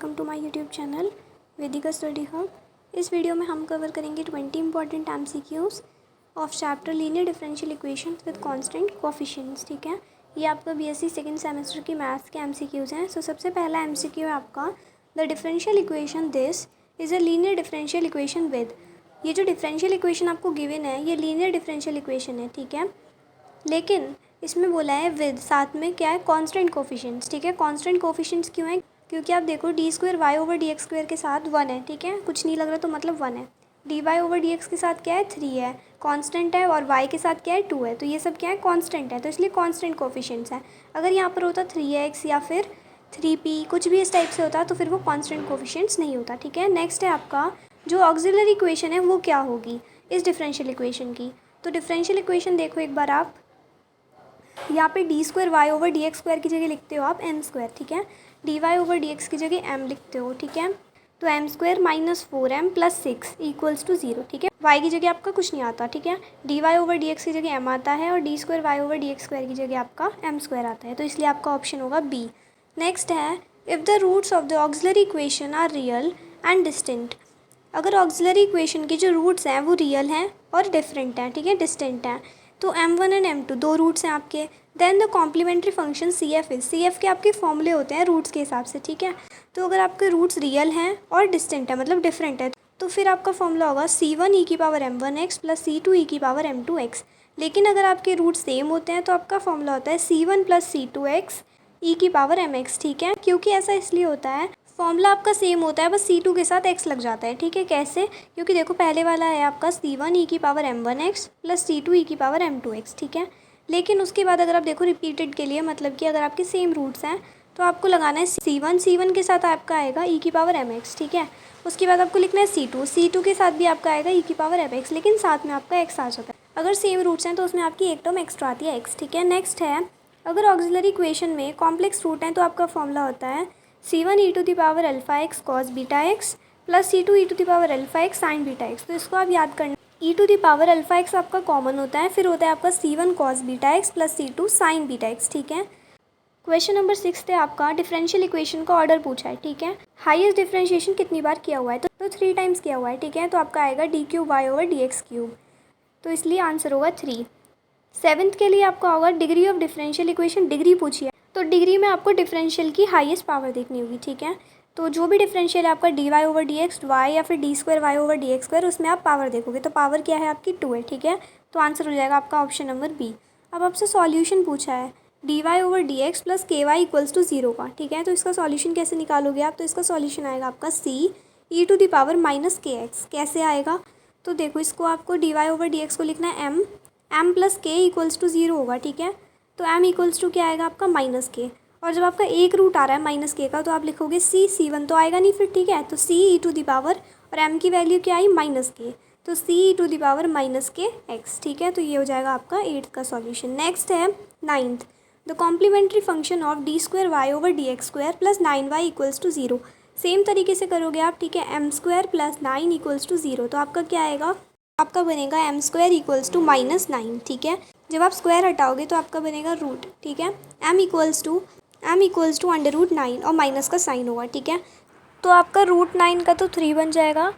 Welcome to my YouTube channel Vedika study hub. इस video में हम कवर करेंगे 20 important MCQs of chapter linear differential equations with constant coefficients. ठीक है, ये आपका बीएससी सेकंड सेमेस्टर की मैथ्स के एमसीक्यूज हैं। सो सबसे पहला एमसीक्यू है आपका, the differential equation this is a linear differential equation with. ये जो डिफरेंशियल इक्वेशन आपको गिवन है ये लीनियर डिफरेंशियल इक्वेशन है। ठीक है, लेकिन इसमें बोला है विद, साथ में क्या है, कांस्टेंट कोएफिशिएंट्स। ठीक है, कांस्टेंट कोएफिशिएंट्स क्यों है? क्योंकि आप देखो d square y over d x square के साथ 1 है। ठीक है, कुछ नहीं लग रहा तो मतलब 1 है। D y over d x के साथ क्या है, 3 है, कांस्टेंट है। और वाई के साथ क्या है, 2 है। तो ये सब क्या है, कांस्टेंट है, तो इसलिए कांस्टेंट कोएफिशिएंट्स है। अगर यहाँ पर होता 3x या फिर 3p, कुछ भी इस टाइप से होता तो फिर वो कांस्टेंट कोएफिशिएंट्स नहीं होता। ठीक है, नेक्स्ट है आपका जो ऑक्सिलरी इक्वेशन है वो क्या होगी इस डिफरेंशियल इक्वेशन की। तो डिफरेंशियल इक्वेशन देखो एक बार, आप यहाँ पे d square y over d x square की जगह लिखते हो आप एम स्क्वायर। ठीक है, d y over d x की जगह एम लिखते हो। ठीक है, तो m square minus 4m plus 6 equals to 0। ठीक है, वाई की जगह आपका कुछ नहीं आता। ठीक है, d y over d x की जगह एम आता है और d square y over d x square की जगह आपका एम स्क्वायर आता है, तो इसलिए आपका ऑप्शन होगा बी। नेक्स्ट है, if the roots of the auxiliary equation are real and distinct. अगर ऑक्सिलरी इक्वेशन के जो रूट्स हैं वो रियल हैं और डिफरेंट हैं, ठीक है, डिस्टिंक्ट हैं, तो m1 एंड m2 दो रूट्स हैं आपके। Then the complementary function CF is, CF के आपके फॉर्मूले होते हैं रूट्स के हिसाब से। ठीक है, तो अगर आपके रूट्स रियल हैं और डिस्टिंक्ट है मतलब डिफरेंट है, तो फिर आपका फॉर्मूला होगा C1 e की power m1x plus C2 e की पावर m2x। लेकिन अगर आपके रूट्स सेम होते हैं तो आपका फॉर्मूला होता है C1 प्लस C2x e की पावर mx। ठीक है, क्योंकि ऐसा इसलिए होता है, फॉर्मूला आपका सेम होता है, बस C2 के साथ x लग जाता है। ठीक है, कैसे? क्योंकि देखो पहले वाला है आपका C1 e की power m1x plus C2 e की पावर m2x। ठीक है, लेकिन उसके बाद अगर आप देखो रिपीटेड के लिए, मतलब कि अगर आपके सेम रूट्स हैं तो आपको लगाना है C1 के साथ आपका आएगा e की पावर mx। ठीक है, उसके बाद आपको लिखना है C2 के साथ भी आपका आएगा e की पावर mx, लेकिन साथ में आपका x आ जाता है। अगर सेम रूट्स हैं तो उसमें आपकी एक टर्म एक्स्ट्रा आती है x। ठीक है, नेक्स्ट है, अगर ऑक्सिलरी इक्वेशन में कॉम्प्लेक्स रूट हैं तो आपका फॉर्मूला होता है C1 e to the power alpha x cos beta x plus C2 e to the power alpha x sine beta x. तो इसको आप याद करना, e to the power alpha x आपका कॉमन होता है, फिर होता है आपका C1 cos beta x plus C2 sine beta x. ठीक है, क्वेश्चन नंबर 6 है आपका, डिफरेंशियल इक्वेशन का ऑर्डर पूछा है। ठीक है, हाईएस्ट डिफरेंशिएशन कितनी बार किया हुआ है, तो 3 टाइम्स किया हुआ है। ठीक है, तो आपका आएगा d cube y over d x cube, तो इसलिए आंसर होगा 3। 7th के लिए आपका होगा degree of differential equation, degree पूछी है तो डिग्री में आपको डिफरेंशियल की हाईएस्ट पावर देखनी होगी। ठीक है, तो जो भी डिफरेंशियल है आपका d y over d x y या फिर d square y over d x square, उसमें आप पावर देखोगे, तो पावर क्या है आपकी 2 है। ठीक है, तो आंसर हो जाएगा आपका ऑप्शन नंबर बी। अब आपसे सॉल्यूशन पूछा है d y over d x plus k y equals to 0 का। ठीक है, तो इसका सॉल्यूशन कैसे निकालोगे आप, तो इसका सॉल्यूशन आएगा आपका C e to the power minus k x. कैसे आएगा, तो देखो इसको आपको d y over d x को लिखना है m plus k equals to 0 होगा। ठीक है, तो m इक्वल्स टू क्या आएगा आपका माइनस के, और जब आपका एक रूट आ रहा है माइनस के का तो आप लिखोगे C1 तो आएगा नहीं फिर। ठीक है, तो C e to the power और m की वैल्यू क्या आई माइनस के, तो C e to the power minus k x। ठीक है, तो ये हो जाएगा आपका 8th का सॉल्यूशन। नेक्स्ट है 9th, the complementary function of d square y over d x square plus 9y equals to 0। Same तरीके से करोगे आप। ठीक है, m square plus 9 equals to 0, तो आपका क्या आएगा, आपका बनेगा m square equals to minus 9। ठीक है, जब आप स्क्वायर हटाओगे तो आपका बनेगा रूट। ठीक है, m इक्वल्स टू अंडर रूट 9 और माइनस का साइन होगा। ठीक है, तो आपका रूट 9 का तो 3 बन जाएगा,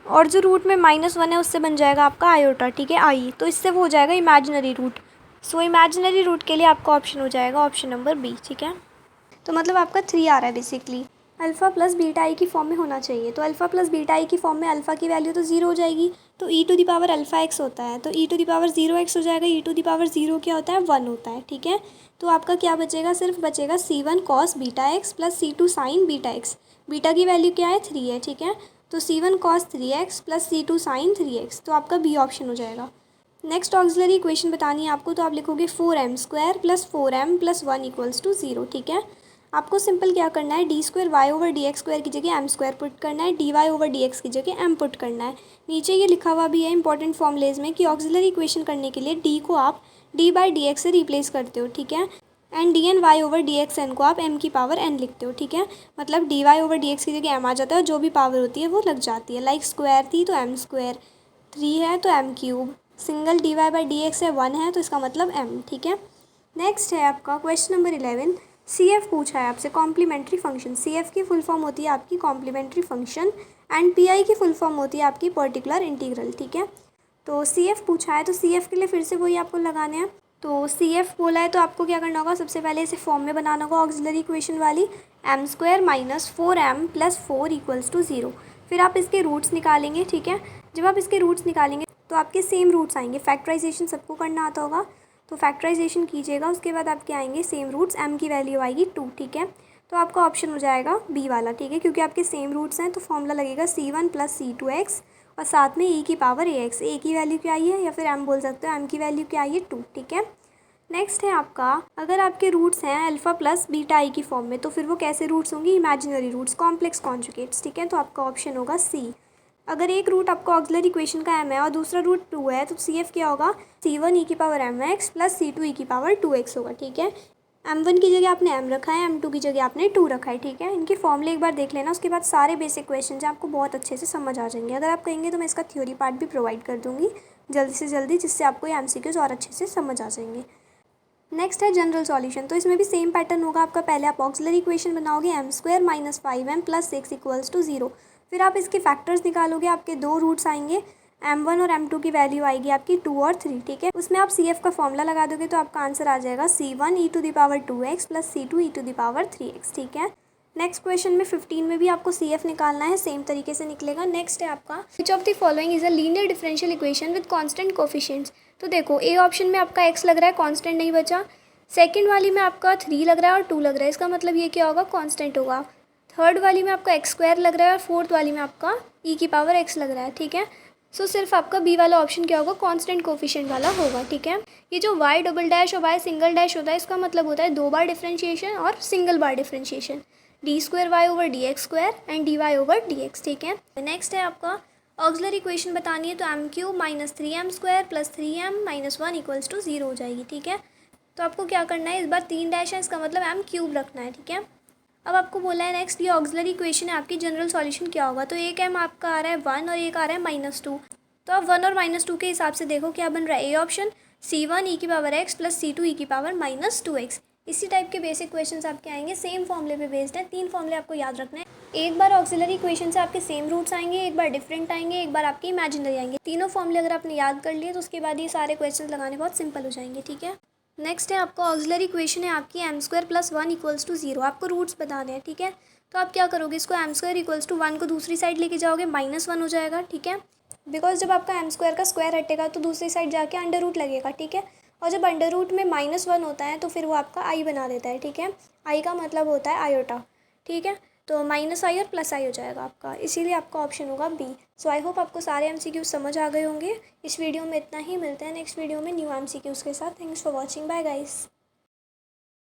और जो रूट में -1 है उससे बन जाएगा आपका आयोटा। ठीक है, आई, तो इससे वो हो जाएगा इमेजिनरी रूट। सो इमेजिनरी रूट के लिए आपका ऑप्शन हो जाएगा ऑप्शन नंबर बी। ठीक है, तो मतलब आपका 3 आ रहा है बेसिकली। अल्फ़ा प्लस बीटा आई की फॉर्म में होना चाहिए, तो अल्फ़ा प्लस बीटा आई की फॉर्म में अल्फ़ा की वैल्यू तो 0 हो जाएगी, तो e to the power alpha x होता है, तो e to the power 0x हो जाएगा। e टू द पावर 0 क्या होता है, 1 होता है। ठीक है, तो आपका क्या बचेगा, सिर्फ बचेगा C1 cos beta x plus C2 sine beta x. Beta की वैल्यू क्या है, 3 है। ठीक है, तो C1 cos 3x plus C2 sign 3x, तो आपका बी ऑप्शन हो जाएगा। नेक्स्ट ऑक्सिलरी इक्वेशन बतानी है आपको, तो आप लिखोगे 4m square plus 4m plus 1 equals to 0। ठीक है, आपको सिंपल क्या करना है, d square y over d x square की जगह एम स्क्वायर पुट करना है, d y over d x की जगह एम पुट करना है। नीचे ये लिखा हुआ भी है इंपॉर्टेंट फॉर्मूलेज में कि ऑक्सिलरी इक्वेशन करने के लिए डी को आप डी बाई डी एक्स से रिप्लेस करते हो। ठीक है, and d n y over d x n को आप एम की पावर एन लिखते हो। ठीक है, मतलब d y over d x की जगह एम आ जाता है और जो भी पावर होती है वो लग जाती है। लाइक स्क्वायर थी तो एम स्क्वायर, 3 है तो m cube, single d y by d x है 1 है तो इसका मतलब m। ठीक है, नेक्स्ट है आपका क्वेश्चन नंबर 11, सी एफ पूछा है आपसे, कॉम्प्लीमेंट्री फंक्शन। सी एफ की फुल फॉर्म होती है आपकी complementary function and P I की फुल फॉर्म होती है आपकी पर्टिकुलर इंटीग्रल, ठीक है। तो सी एफ पूछा है तो सी एफ के लिए फिर से वही आपको लगाने हैं। तो सी एफ बोला है तो आपको क्या करना होगा, सबसे पहले इसे फॉर्म में बनाना होगा ऑक्सिलरी इक्वेशन वाली, m square minus 4m plus 4 equals to 0। फिर आप इसके रूट्स निकालेंगे, ठीक है। जब आप इसके रूट्स निकालेंगे तो आपके सेम रूट्स आएंगे। फैक्टराइजेशन सबको करना आता होगा, तो फैक्टराइजेशन कीजिएगा, उसके बाद आपके आएंगे सेम रूट्स, m की वैल्यू आएगी 2, ठीक है। तो आपका ऑप्शन हो जाएगा बी वाला, ठीक है, क्योंकि आपके सेम रूट्स हैं तो फॉर्मूला लगेगा c1 प्लस c2x और साथ में e की पावर ax। ए की वैल्यू क्या आई है, या फिर m बोल सकते हो, m की वैल्यू क्या आई है 2, ठीक है। नेक्स्ट है आपका, अगर आपके रूट्स हैं अल्फ़ा प्लस बीटा आई की फॉर्म में तो फिर वो कैसे रूट्स होंगे, इमेजिनरी रूट्स, कॉम्प्लेक्स कॉन्जुगेट्स, ठीक है। तो आपका ऑप्शन होगा सी। अगर एक रूट आपका ऑक्सिलरी इक्वेशन का m है और दूसरा रूट 2 है तो सी एफ क्या होगा, c1 e की power mx plus c2 e की पावर 2x होगा, ठीक है। m1 की जगह आपने m रखा है, m2 की जगह आपने 2 रखा है, ठीक है। इनके फॉर्मूले एक बार देख लेना, उसके बाद सारे बेसिक क्वेश्चन हैं आपको बहुत अच्छे से समझ आ जाएंगे। अगर आप कहेंगे तो मैं इसका थ्योरी पार्ट भी प्रोवाइड कर दूँगी जल्दी से जल्दी, जिससे आपको ये MCQs और अच्छे से समझ आ जाएंगे। नेक्स्ट है जनरल सॉल्यूशन। तो इसमें भी सेम पैटर्न होगा आपका, पहले आप ऑक्सिलरी इक्वेशन बनाओगे m square minus 5m plus 6 equals to 0। फिर आप इसके फैक्टर्स निकालोगे, आपके दो रूट्स आएंगे, m1 और m2 की वैल्यू आएगी आपकी 2 और 3, ठीक है। उसमें आप सी एफ का फॉर्मूला लगा दोगे तो आपका आंसर आ जाएगा c1 e to the power 2x plus c2 e to the power 3x, ठीक है। नेक्स्ट क्वेश्चन में 15 में भी आपको सी एफ निकालना है, सेम तरीके से निकलेगा। नेक्स्ट है आपका, which of the following is a linear differential equation with constant coefficients. तो देखो ए ऑप्शन में आपका x लग रहा है, कांस्टेंट नहीं बचा। सेकंड वाली में आपका 3 लग रहा है और 2 लग रहा है, इसका मतलब ये क्या होगा, कांस्टेंट होगा। थर्ड वाली में आपका x स्क्वायर लग रहा है और फोर्थ वाली में आपका e की पावर x लग रहा है, ठीक है। सो सिर्फ आपका बी वाला ऑप्शन क्या होगा, कांस्टेंट कोफिशिएंट वाला होगा, ठीक है। ये जो y डबल डैश और y सिंगल डैश होता है, इसका मतलब होता है 2 बार डिफरेंशिएशन और सिंगल बार differentiation, d square y over d x square and d y over d x, ठीक है। नेक्स्ट है आपका ऑक्सिलरी इक्वेशन बतानी है, तो m cube minus 3m square plus 3m minus 1 equals to 0 हो जाएगी, ठीक है। तो आपको क्या करना है, इस बार 3 डैश है, इसका मतलब m क्यूब रखना है, ठीक है। अब आपको बोला है नेक्स्ट, ये ऑक्सिलरी इक्वेशन है आपकी, जनरल सॉल्यूशन क्या होगा। तो एक m आपका आ रहा है 1 और एक आ रहा है -2। तो आप 1 और -2 के हिसाब से देखो क्या बन रहा है, ए ऑप्शन c1 e की power x plus c2 e की पावर -2x। इसी टाइप के बेसिक क्वेश्चंस आपके आएंगे, सेम फॉर्मूले पे बेस्ड है। 3 फॉर्मूले आपको याद रखना है, एक बार ऑक्सिलरी इक्वेशन से आपके सेम रूट्स आएंगे, एक बार डिफरेंट आएंगे, एक बार आपके इमेजिनरी आएंगे। तीनों फॉर्मूले अगर आपने याद कर लिए तो उसके बाद ये सारे क्वेश्चंस लगाने बहुत सिंपल हो जाएंगे, ठीक है। नेक्स्ट है आपका ऑक्सिलरी इक्वेशन है आपकी m square plus 1 equals to 0। आपको रूट्स बताने हैं, ठीक है। तो आप क्या करोगे, इसको एम स्क्वायर इक्वल्स टू 1 को दूसरी साइड लेके जाओगे, -1 हो जाएगा, ठीक है। बिकॉज जब आपका एम स्क्वायर का स्क्वायर हटेगा तो दूसरी साइड जाके अंडर रूट लगेगा, ठीक है। और जब अंडर रूट में -1 होता है तो फिर वो आपका आई बना देता है, ठीक है। आई का मतलब होता है आयोटा, ठीक है। तो -i और +i हो जाएगा आपका, इसीलिए आपका ऑप्शन होगा बी। सो आई होप आपको सारे MCQs समझ आ गए होंगे। इस वीडियो में इतना ही, मिलते हैं नेक्स्ट वीडियो में न्यू MCQs के साथ। Thanks for watching, bye guys.